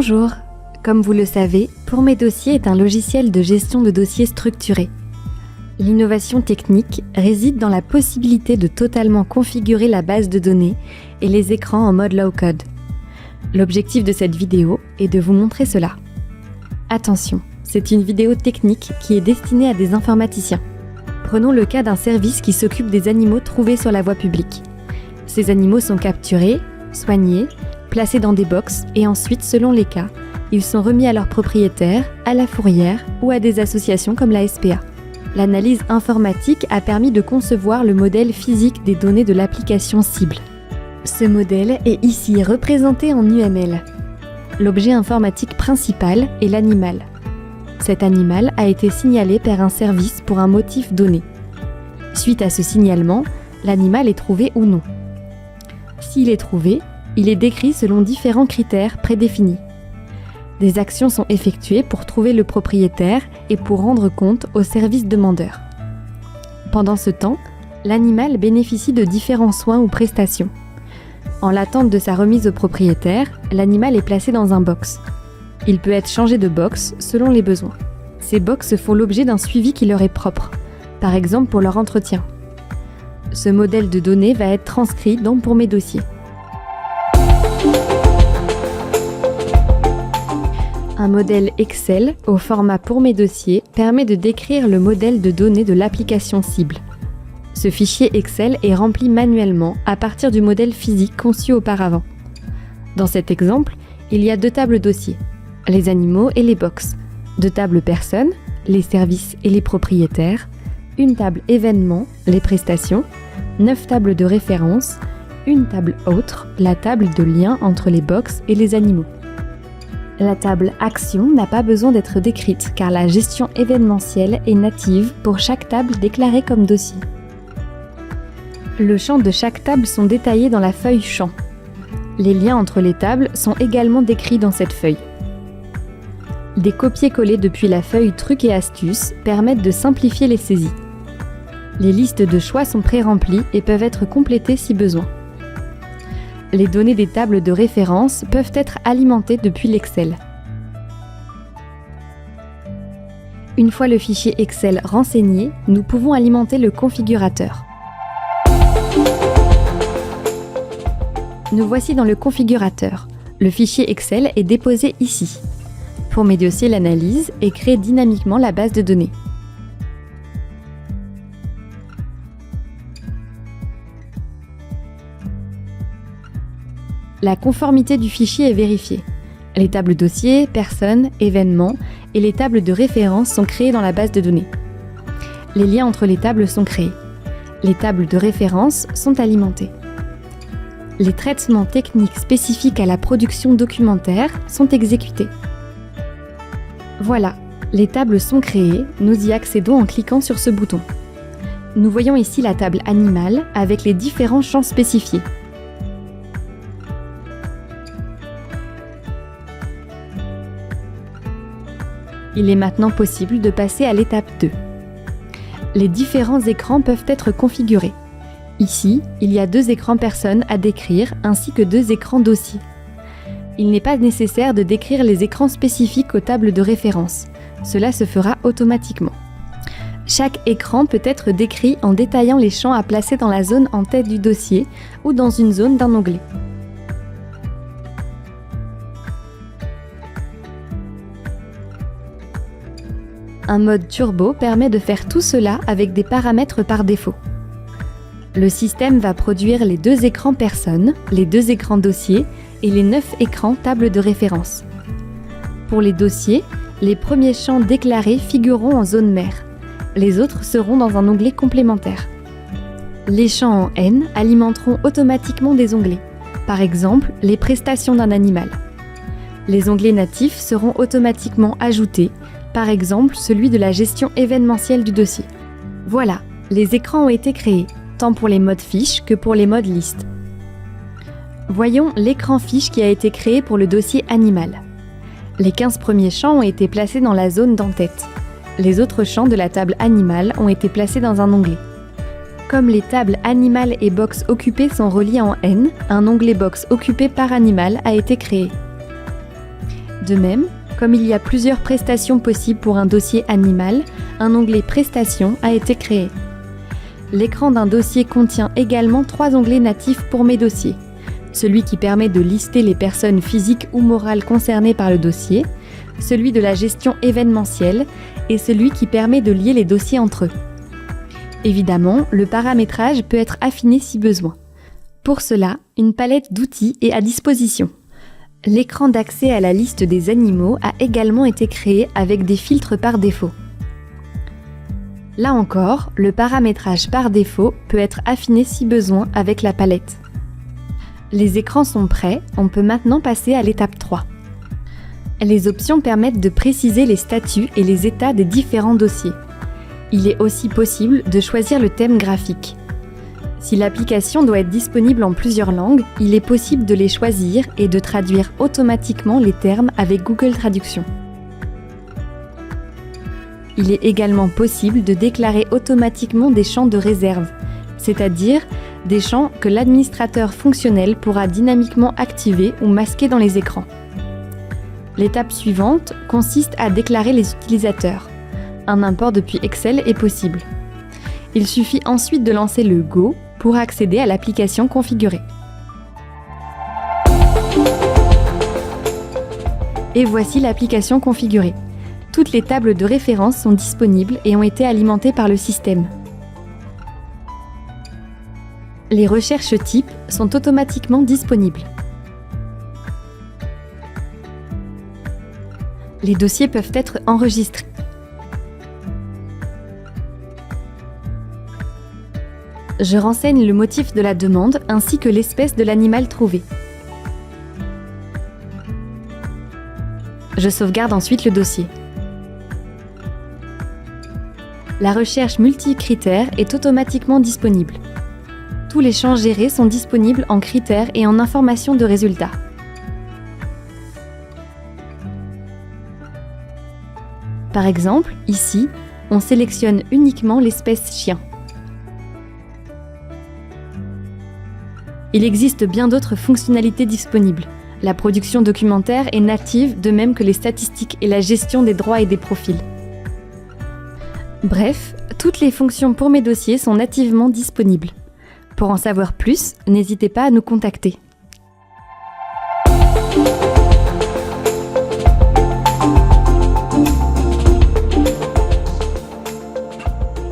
Bonjour. Comme vous le savez, Pour mes dossiers est un logiciel de gestion de dossiers structurés. L'innovation technique réside dans la possibilité de totalement configurer la base de données et les écrans en mode low-code. L'objectif de cette vidéo est de vous montrer cela. Attention, c'est une vidéo technique qui est destinée à des informaticiens. Prenons le cas d'un service qui s'occupe des animaux trouvés sur la voie publique. Ces animaux sont capturés, soignés, placés dans des box et ensuite, selon les cas, ils sont remis à leurs propriétaires, à la fourrière ou à des associations comme la SPA. L'analyse informatique a permis de concevoir le modèle physique des données de l'application cible. Ce modèle est ici représenté en UML. L'objet informatique principal est l'animal. Cet animal a été signalé par un service pour un motif donné. Suite à ce signalement, l'animal est trouvé ou non. S'il est trouvé, il est décrit selon différents critères prédéfinis. Des actions sont effectuées pour trouver le propriétaire et pour rendre compte au service demandeur. Pendant ce temps, l'animal bénéficie de différents soins ou prestations. En l'attente de sa remise au propriétaire, l'animal est placé dans un box. Il peut être changé de box selon les besoins. Ces box font l'objet d'un suivi qui leur est propre, par exemple pour leur entretien. Ce modèle de données va être transcrit dans Pour mes dossiers. Un modèle Excel au format Pour mes dossiers permet de décrire le modèle de données de l'application cible. Ce fichier Excel est rempli manuellement à partir du modèle physique conçu auparavant. Dans cet exemple, il y a 2 tables dossiers, les animaux et les box, 2 tables personnes, les services et les propriétaires, une table événements, les prestations, 9 tables de référence, une table autre, la table de lien entre les box et les animaux. La table Action n'a pas besoin d'être décrite car la gestion événementielle est native pour chaque table déclarée comme dossier. Le champ de chaque table sont détaillés dans la feuille champ. Les liens entre les tables sont également décrits dans cette feuille. Des copier-coller depuis la feuille Trucs et astuces permettent de simplifier les saisies. Les listes de choix sont pré-remplies et peuvent être complétées si besoin. Les données des tables de référence peuvent être alimentées depuis l'Excel. Une fois le fichier Excel renseigné, nous pouvons alimenter le configurateur. Nous voici dans le configurateur. Le fichier Excel est déposé ici. Pour mes dossiers, l'analyse et crée dynamiquement la base de données. La conformité du fichier est vérifiée. Les tables dossiers, personnes, événements et les tables de référence sont créées dans la base de données. Les liens entre les tables sont créés. Les tables de référence sont alimentées. Les traitements techniques spécifiques à la production documentaire sont exécutés. Voilà, les tables sont créées, nous y accédons en cliquant sur ce bouton. Nous voyons ici la table animale avec les différents champs spécifiés. Il est maintenant possible de passer à l'étape 2. Les différents écrans peuvent être configurés. Ici, il y a 2 écrans personnes à décrire ainsi que 2 écrans dossiers. Il n'est pas nécessaire de décrire les écrans spécifiques aux tables de référence. Cela se fera automatiquement. Chaque écran peut être décrit en détaillant les champs à placer dans la zone en tête du dossier ou dans une zone d'un onglet. Un mode turbo permet de faire tout cela avec des paramètres par défaut. Le système va produire les 2 écrans personnes, les 2 écrans dossiers et les 9 écrans tables de référence. Pour les dossiers, les premiers champs déclarés figureront en zone mère. Les autres seront dans un onglet complémentaire. Les champs en N alimenteront automatiquement des onglets, par exemple les prestations d'un animal. Les onglets natifs seront automatiquement ajoutés, par exemple celui de la gestion événementielle du dossier. Voilà, les écrans ont été créés, tant pour les modes fiches que pour les modes liste. Voyons l'écran fiche qui a été créé pour le dossier animal. Les 15 premiers champs ont été placés dans la zone d'en-tête. Les autres champs de la table animale ont été placés dans un onglet. Comme les tables animal et box occupées sont reliées en N, un onglet box occupé par animal a été créé. De même, comme il y a plusieurs prestations possibles pour un dossier animal, un onglet Prestations a été créé. L'écran d'un dossier contient également 3 onglets natifs pour mes dossiers. Celui qui permet de lister les personnes physiques ou morales concernées par le dossier, celui de la gestion événementielle et celui qui permet de lier les dossiers entre eux. Évidemment, le paramétrage peut être affiné si besoin. Pour cela, une palette d'outils est à disposition. L'écran d'accès à la liste des animaux a également été créé avec des filtres par défaut. Là encore, le paramétrage par défaut peut être affiné si besoin avec la palette. Les écrans sont prêts, on peut maintenant passer à l'étape 3. Les options permettent de préciser les statuts et les états des différents dossiers. Il est aussi possible de choisir le thème graphique. Si l'application doit être disponible en plusieurs langues, il est possible de les choisir et de traduire automatiquement les termes avec Google Traduction. Il est également possible de déclarer automatiquement des champs de réserve, c'est-à-dire des champs que l'administrateur fonctionnel pourra dynamiquement activer ou masquer dans les écrans. L'étape suivante consiste à déclarer les utilisateurs. Un import depuis Excel est possible. Il suffit ensuite de lancer le Go pour accéder à l'application configurée. Et voici l'application configurée. Toutes les tables de référence sont disponibles et ont été alimentées par le système. Les recherches types sont automatiquement disponibles. Les dossiers peuvent être enregistrés. Je renseigne le motif de la demande ainsi que l'espèce de l'animal trouvé. Je sauvegarde ensuite le dossier. La recherche multi-critères est automatiquement disponible. Tous les champs gérés sont disponibles en critères et en informations de résultats. Par exemple, ici, on sélectionne uniquement l'espèce chien. Il existe bien d'autres fonctionnalités disponibles. La production documentaire est native, de même que les statistiques et la gestion des droits et des profils. Bref, toutes les fonctions pour mes dossiers sont nativement disponibles. Pour en savoir plus, n'hésitez pas à nous contacter.